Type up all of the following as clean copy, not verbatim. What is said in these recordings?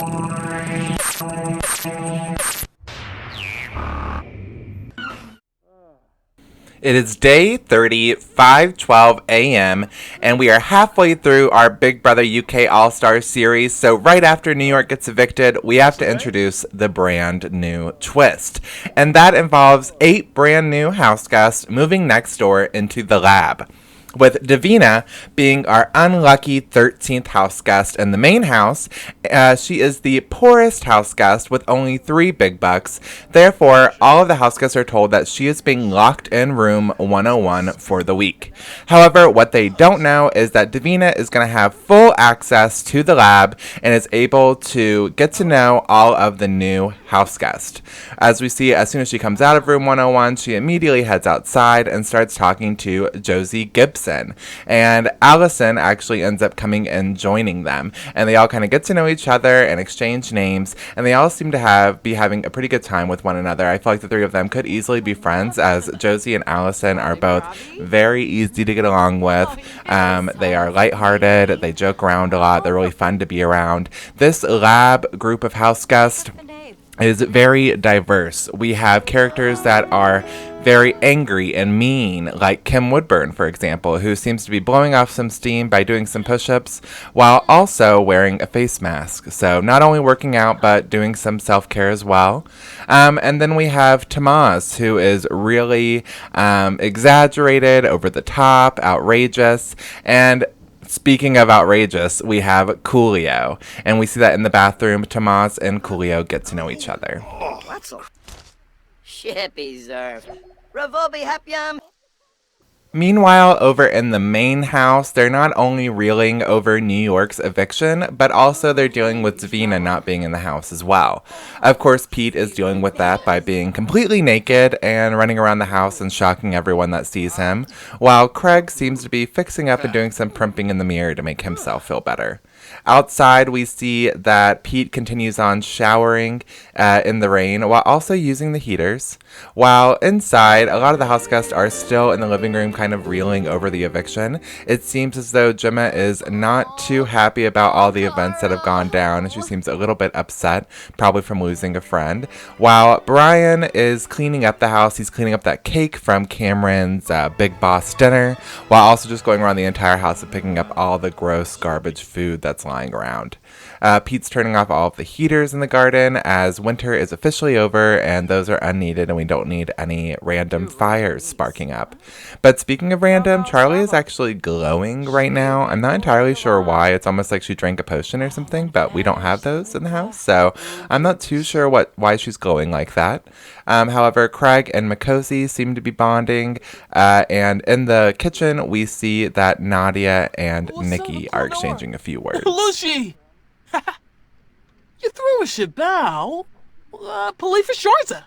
It is day 30, 5:12 a.m., and we are halfway through our Big Brother UK All-Star series, so right after New York gets evicted, we have to introduce the brand new twist. And that involves 8 brand new house guests moving next door into the lab, with Davina being our unlucky 13th house guest in the main house. She is the poorest house guest with only 3 big bucks. Therefore, all of the house guests are told that she is being locked in room 101 for the week. However, what they don't know is that Davina is going to have full access to the lab and is able to get to know all of the new house guests. As we see, as soon as she comes out of room 101, she immediately heads outside and starts talking to Josie Gibson. And Allison actually ends up coming and joining them, and they all kind of get to know each other and exchange names, and they all seem to be having a pretty good time with one another. I feel like the 3 of them could easily be friends, as Josie and Allison are both very easy to get along with. They are lighthearted, they joke around a lot, they're really fun to be around. This lab group of house guests is very diverse. We have characters that are very angry and mean, like Kim Woodburn, for example, who seems to be blowing off some steam by doing some push-ups while also wearing a face mask. So not only working out, but doing some self-care as well. And then we have Tamaz, who is really exaggerated, over the top, outrageous, and speaking of outrageous, we have Coolio, and we see that in the bathroom. Tamaz and Coolio get to know each other. Meanwhile, over in the main house, they're not only reeling over New York's eviction, but also they're dealing with Davina not being in the house as well. Of course, Pete is dealing with that by being completely naked and running around the house and shocking everyone that sees him, while Craig seems to be fixing up and doing some primping in the mirror to make himself feel better. Outside, we see that Pete continues on showering in the rain while also using the heaters, while inside, a lot of the house guests are still in the living room kind of reeling over the eviction. It seems as though Gemma is not too happy about all the events that have gone down, and she seems a little bit upset, probably from losing a friend, while Brian is cleaning up the house. He's cleaning up that cake from Cameron's Big Boss dinner, while also just going around the entire house and picking up all the gross garbage food that's lying around. Pete's turning off all of the heaters in the garden as winter is officially over, and those are unneeded, and we don't need any random fires sparking up. But speaking of random, Charley is actually glowing right now. I'm not entirely sure why. It's almost like she drank a potion or something, but we don't have those in the house, so I'm not too sure why she's glowing like that. However, Craig and Makosi seem to be bonding, and in the kitchen, we see that Nadia and Nikki are exchanging a few words. Lucy! You threw a Isabelle? Police for Schwarzer.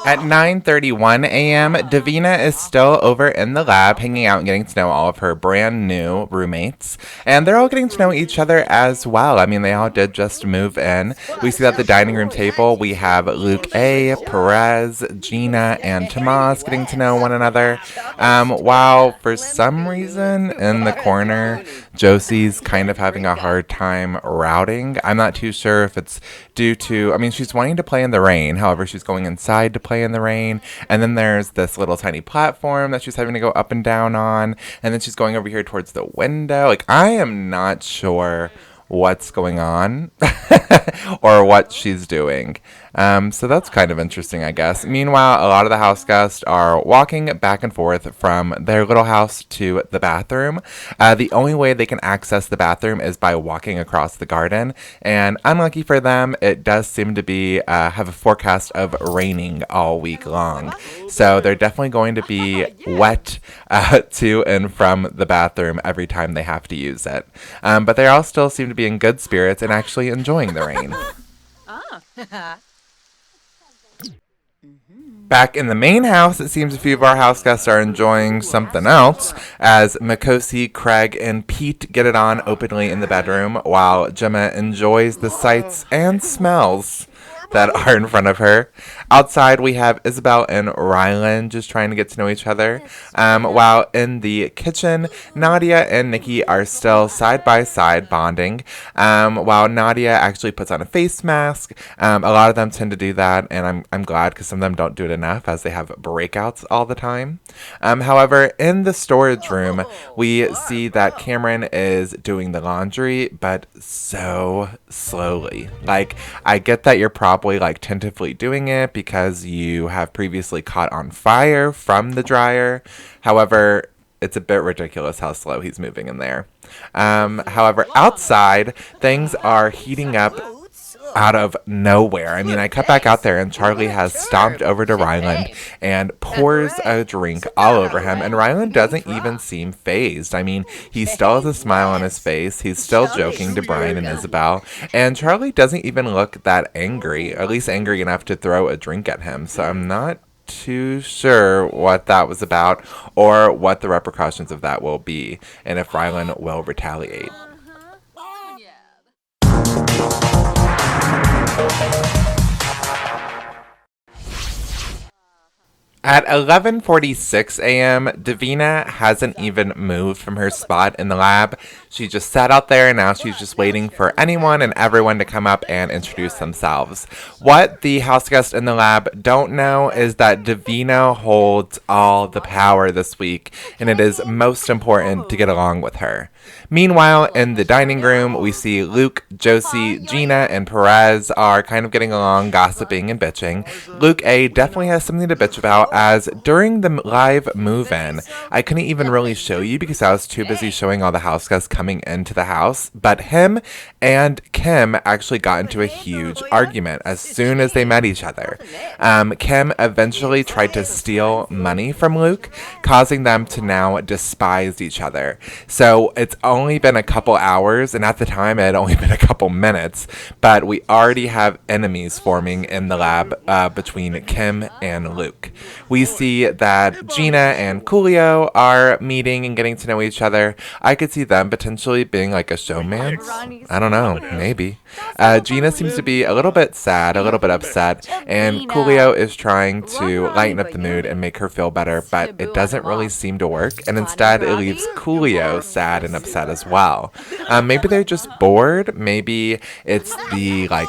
At 9:31 a.m., Davina is still over in the lab, hanging out and getting to know all of her brand new roommates. And they're all getting to know each other as well. I mean, they all did just move in. We see that at the dining room table, we have Luke A., Perez, Gina, and Tamaz getting to know one another. While for some reason in the corner, Josie's kind of having a hard time routing. I'm not too sure if it's due to, she's wanting to play in the rain. However, she's going inside to play in the rain. And then there's this little tiny platform that she's having to go up and down on. And then she's going over here towards the window. I am not sure what's going on or what she's doing. So that's kind of interesting, I guess. Meanwhile, a lot of the house guests are walking back and forth from their little house to the bathroom. The only way they can access the bathroom is by walking across the garden. And unlucky for them, it does seem to be have a forecast of raining all week long. So they're definitely going to be wet to and from the bathroom every time they have to use it. But they all still seem to be in good spirits and actually enjoying the rain. Back in the main house, it seems a few of our house guests are enjoying something else, as Makosi, Craig, and Pete get it on openly in the bedroom, while Gemma enjoys the sights and smells that are in front of her. Outside, we have Isabelle and Rylan just trying to get to know each other. While in the kitchen, Nadia and Nikki are still side by side bonding. While Nadia actually puts on a face mask. A lot of them tend to do that, and I'm glad because some of them don't do it enough as they have breakouts all the time. However, in the storage room, we see that Cameron is doing the laundry, but so slowly. Like, I get that you're probably like tentatively doing it because you have previously caught on fire from the dryer. However, it's a bit ridiculous how slow he's moving in there. However, outside, things are heating up out of nowhere. I mean, I cut back out there and Charley has stomped over to Rylan and pours a drink all over him, and Rylan doesn't even seem phased. I mean, he still has a smile on his face. He's still joking to Brian and Isabelle, and Charley doesn't even look that angry, at least angry enough to throw a drink at him. So I'm not too sure what that was about or what the repercussions of that will be and if Rylan will retaliate. At 11:46 a.m., Davina hasn't even moved from her spot in the lab. She just sat out there, and now she's just waiting for anyone and everyone to come up and introduce themselves. What the house guests in the lab don't know is that Davina holds all the power this week, and it is most important to get along with her. Meanwhile, in the dining room, we see Luke, Josie, Gina, and Perez are kind of getting along, gossiping and bitching. Luke A definitely has something to bitch about, as during the live move-in, I couldn't even really show you because I was too busy showing all the house guests coming into the house, but him and Kim actually got into a huge argument as soon as they met each other. Kim eventually tried to steal money from Luke, causing them to now despise each other. So it's only been a couple hours, and at the time it had only been a couple minutes, but we already have enemies forming in the lab between Kim and Luke. We see that Gina and Coolio are meeting and getting to know each other. I could see them potentially being like a showmance. I don't know, maybe. Gina seems to be a little bit sad, a little bit upset, and Coolio is trying to lighten up the mood and make her feel better, but it doesn't really seem to work, and instead it leaves Coolio sad and upset as well. Maybe they're just bored. Maybe it's the, like,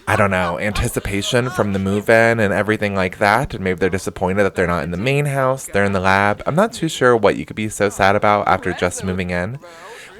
I don't know, anticipation from the move-in and everything like that, and maybe they're disappointed that they're not in the main house, they're in the lab. I'm not too sure what you could be so sad about after just moving in.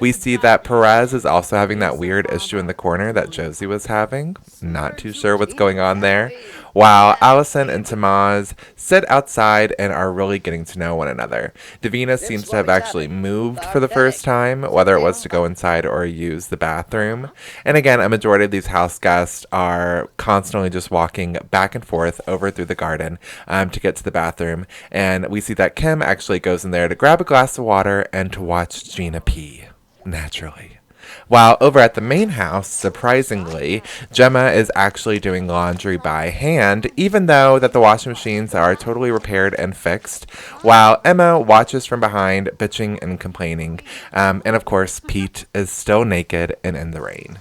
We see that Perez is also having that weird issue in the corner that Josie was having. Not too sure what's going on there. While Allison and Tamaz sit outside and are really getting to know one another. Davina seems to have actually moved for the first time, whether it was to go inside or use the bathroom. And again, a majority of these house guests are constantly just walking back and forth over through the garden to get to the bathroom. And we see that Kim actually goes in there to grab a glass of water and to watch Gina pee. Naturally. While over at the main house, surprisingly, Gemma is actually doing laundry by hand, even though that the washing machines are totally repaired and fixed, while Emma watches from behind, bitching and complaining. And of course, Pete is still naked and in the rain.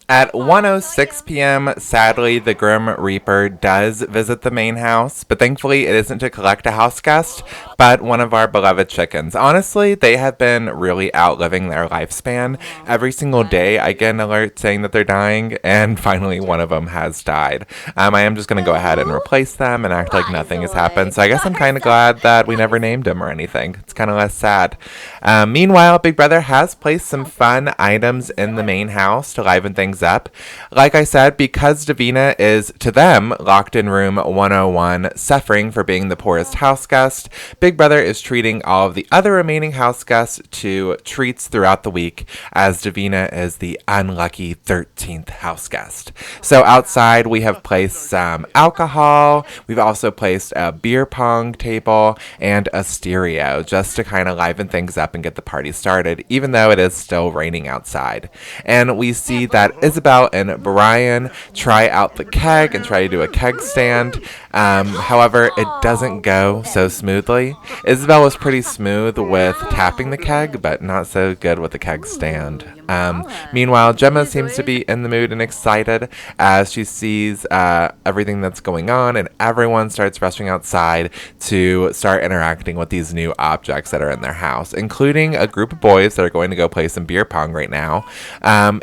At 1:06 p.m., sadly, the Grim Reaper does visit the main house, but thankfully it isn't to collect a house guest, but one of our beloved chickens. Honestly, they have been really outliving their lifespan. Every single day, I get an alert saying that they're dying, and finally one of them has died. I am just going to go ahead and replace them and act like nothing has happened, so I guess I'm kind of glad that we never named him or anything. It's kind of less sad. Meanwhile, Big Brother has placed some fun items in the main house to liven things up. Like I said, because Davina is, to them, locked in room 101, suffering for being the poorest house guest, Big Brother is treating all of the other remaining house guests to treats throughout the week, as Davina is the unlucky 13th house guest. So outside, we have placed some alcohol. We've also placed a beer pong table and a stereo just to kind of liven things up and get the party started, even though it is still raining outside. And we see that Isabelle and Brian try out the keg and try to do a keg stand. However, it doesn't go so smoothly. Isabelle was pretty smooth with tapping the keg, but not so good with the keg stand. Meanwhile, Gemma seems to be in the mood and excited as she sees everything that's going on, and everyone starts rushing outside to start interacting with these new objects that are in their house, including a group of boys that are going to go play some beer pong right now.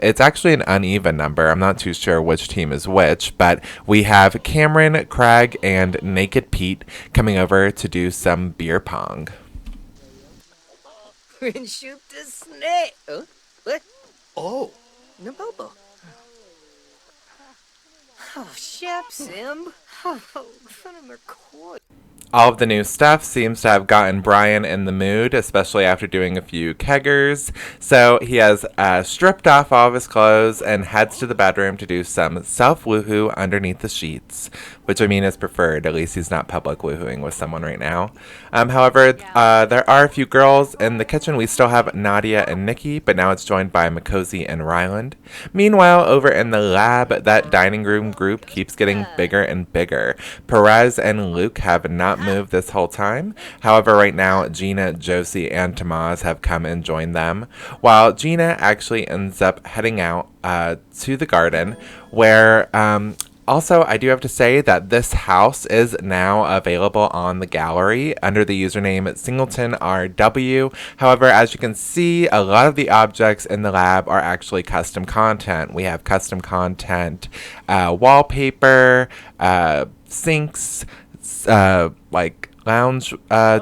It's actually an uneven number. I'm not too sure which team is which, but we have Cameron, Craig, and Naked Pete coming over to do some beer pong. And shoot the snake. What? Oh. Nabobo. Oh, Shep Sim. Oh, son of a court. All of the new stuff seems to have gotten Brian in the mood, especially after doing a few keggers. So he has stripped off all of his clothes and heads to the bedroom to do some self-woohoo underneath the sheets, which I mean is preferred. At least he's not public woohooing with someone right now. However, there are a few girls in the kitchen. We still have Nadia and Nikki, but now it's joined by Makosi and Rylan. Meanwhile, over in the lab, that dining room group keeps getting bigger and bigger. Perez and Luke have not moved this whole time. However, right now, Gina, Josie, and Tamaz have come and joined them, while Gina actually ends up heading out to the garden, where also, I do have to say that this house is now available on the gallery under the username SingletonRW. However, as you can see, a lot of the objects in the lab are actually custom content. We have custom content, wallpaper, sinks, like lounge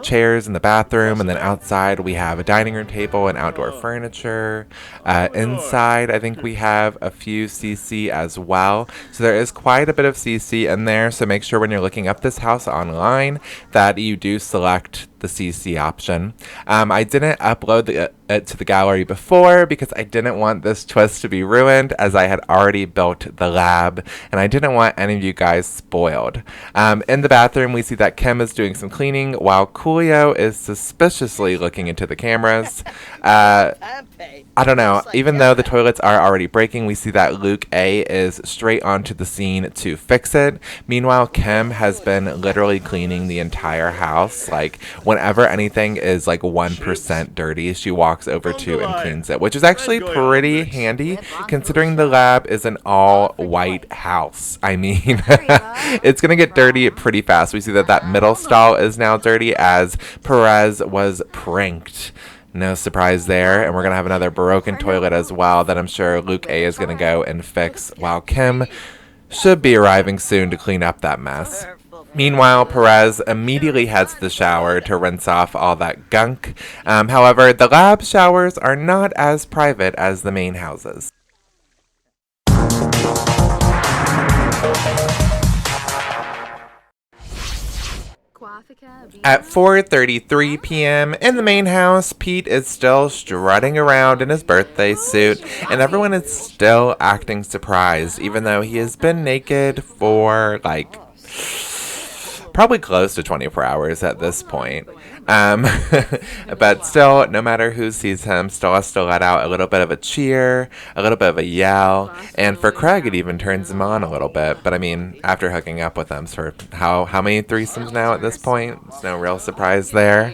chairs in the bathroom, and then outside we have a dining room table and outdoor furniture. Inside, I think we have a few CC as well. So there is quite a bit of CC in there, so make sure when you're looking up this house online that you do select the CC option. I didn't upload it to the gallery before because I didn't want this twist to be ruined, as I had already built the lab and I didn't want any of you guys spoiled. In the bathroom, we see that Kim is doing some cleaning while Coolio is suspiciously looking into the cameras. I don't know, even though the toilets are already breaking, we see that Luke A is straight onto the scene to fix it. Meanwhile, Kim has been literally cleaning the entire house. Like, whenever anything is like 1% dirty, she walks over to and cleans it, which is actually pretty handy considering the lab is an all-white house. I mean, it's going to get dirty pretty fast. We see that that middle stall is now dirty as Perez was pranked. No surprise there. And we're going to have another broken toilet as well that I'm sure Luke A is going to go and fix, while Kim should be arriving soon to clean up that mess. Meanwhile, Perez immediately heads to the shower to rinse off all that gunk. However, the lab showers are not as private as the main houses. At 4:33 p.m. in the main house, Pete is still strutting around in his birthday suit, and everyone is still acting surprised, even though he has been naked for, like, probably close to 24 hours at this point. But still, no matter who sees him, still has to let out a little bit of a cheer, a little bit of a yell, and for Craig, it even turns him on a little bit. But I mean, after hooking up with him for how many threesomes now at this point? It's no real surprise there.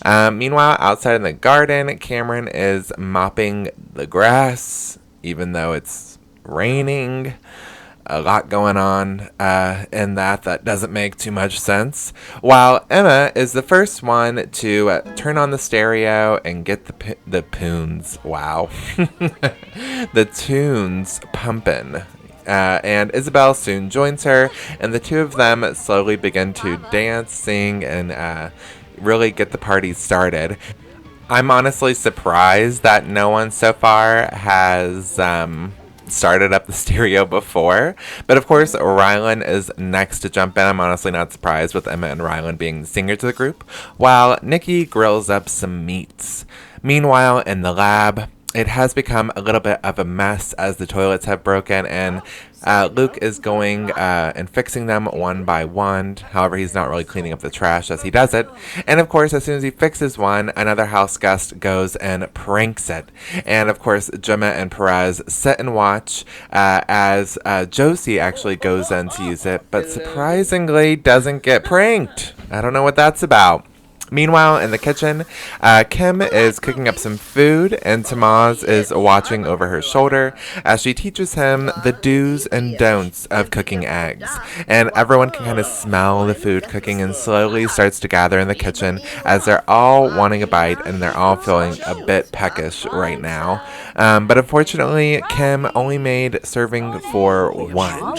Meanwhile, outside in the garden, Cameron is mopping the grass, even though it's raining. A lot going on in that doesn't make too much sense. While Emma is the first one to turn on the stereo and get the poons. Wow. The tunes pumping. And Isabelle soon joins her, and the two of them slowly begin to dance, sing, and really get the party started. I'm honestly surprised that no one so far has started up the stereo before, but of course Rylan is next to jump in. I'm honestly not surprised with Emma and Rylan being the singers of the group, while Nikki grills up some meats. Meanwhile, in the lab, it has become a little bit of a mess as the toilets have broken, and Luke is going and fixing them one by one. However, he's not really cleaning up the trash as he does it. And of course, as soon as he fixes one, another house guest goes and pranks it. And of course, Gemma and Perez sit and watch as Josie actually goes in to use it, but surprisingly doesn't get pranked. I don't know what that's about. Meanwhile, in the kitchen, Kim is cooking up some food, and Tamaz is watching over her shoulder as she teaches him the do's and don'ts of cooking eggs. And everyone can kind of smell the food cooking and slowly starts to gather in the kitchen as they're all wanting a bite and they're all feeling a bit peckish right now. But unfortunately, Kim only made serving for one.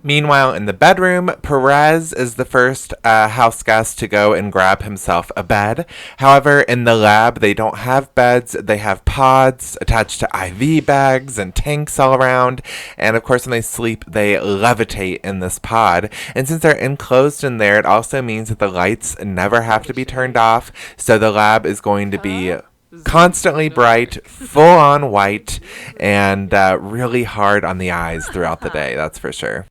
Meanwhile, in the bedroom, Perez is the first house guest to go and grab himself a bed. However, in the lab, they don't have beds. They have pods attached to IV bags and tanks all around. And of course, when they sleep, they levitate in this pod. And since they're enclosed in there, it also means that the lights never have to be turned off. So the lab is going to be constantly bright, full on white, and really hard on the eyes throughout the day, that's for sure.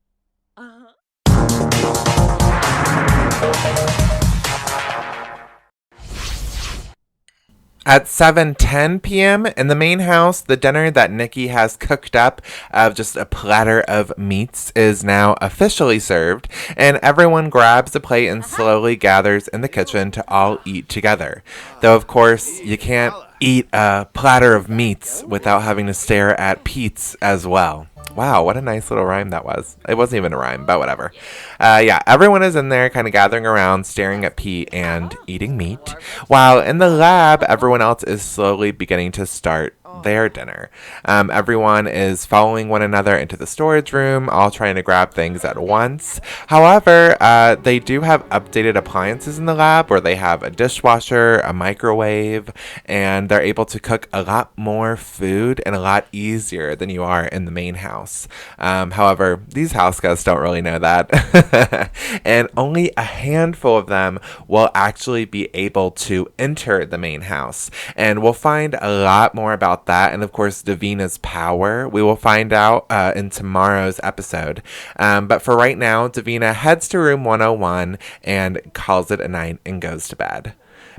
At 7:10 p.m. in the main house, the dinner that Nikki has cooked up of just a platter of meats is now officially served, and everyone grabs a plate and slowly gathers in the kitchen to all eat together. Though, of course, you can't eat a platter of meats without having to stare at Pete's as well. Wow, what a nice little rhyme that was. It wasn't even a rhyme, but whatever. Yeah, everyone is in there kind of gathering around, staring at Pete and eating meat. While in the lab, everyone else is slowly beginning to start their dinner. Everyone is following one another into the storage room, all trying to grab things at once. However, they do have updated appliances in the lab where they have a dishwasher, a microwave, and they're able to cook a lot more food and a lot easier than you are in the main house. However, these house guests don't really know that. And only a handful of them will actually be able to enter the main house. And we'll find a lot more about that, and of course Davina's power we will find out in tomorrow's episode, but for right now, Davina heads to room 101 and calls it a night and goes to bed.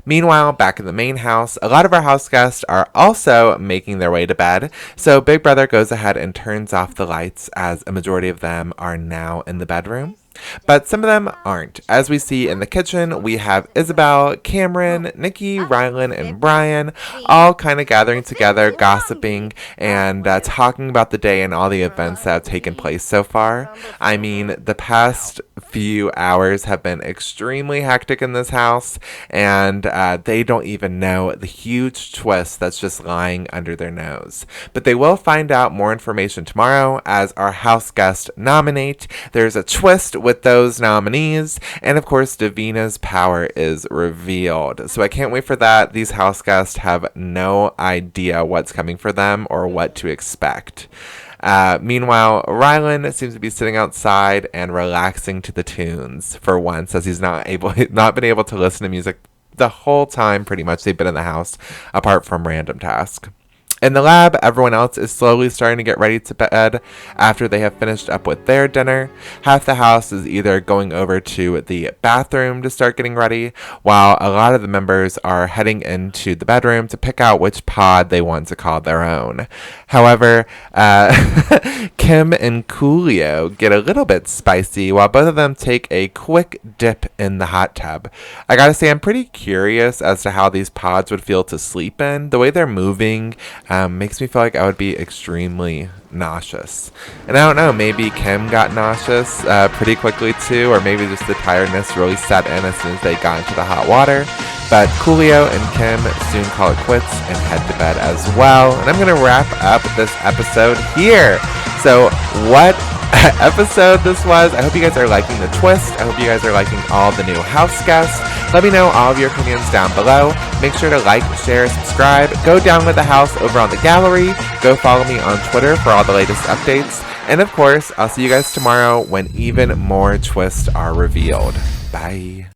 Meanwhile, back in the main house, a lot of our house guests are also making their way to bed, so Big Brother goes ahead and turns off the lights as a majority of them are now in the bedroom. But some of them aren't. As we see in the kitchen, we have Isabelle, Cameron, Nikki, Rylan, and Brian all kind of gathering together, gossiping, and talking about the day and all the events that have taken place so far. I mean, the past few hours have been extremely hectic in this house, and they don't even know the huge twist that's just lying under their nose. But they will find out more information tomorrow as our house guest nominate. There's a twist with those nominees, and of course Davina's power is revealed. So I can't wait for that. These house guests have no idea what's coming for them or what to expect. Meanwhile, Rylan seems to be sitting outside and relaxing to the tunes for once, as he's not been able to listen to music the whole time pretty much they've been in the house, apart from random tasks. In the lab, everyone else is slowly starting to get ready to bed after they have finished up with their dinner. Half the house is either going over to the bathroom to start getting ready, while a lot of the members are heading into the bedroom to pick out which pod they want to call their own. However, Kim and Coolio get a little bit spicy while both of them take a quick dip in the hot tub. I gotta say, I'm pretty curious as to how these pods would feel to sleep in. The way they're moving makes me feel like I would be extremely nauseous. And I don't know, maybe Kim got nauseous pretty quickly too, or maybe just the tiredness really set in as soon as they got into the hot water. But Coolio and Kim soon call it quits and head to bed as well. And I'm going to wrap up this episode here. So what episode this was. I hope you guys are liking the twist. I hope you guys are liking all the new house guests. Let me know all of your opinions down below. Make sure to like, share, subscribe. Go download the house over on the gallery. Go follow me on Twitter for all the latest updates. And of course, I'll see you guys tomorrow when even more twists are revealed. Bye.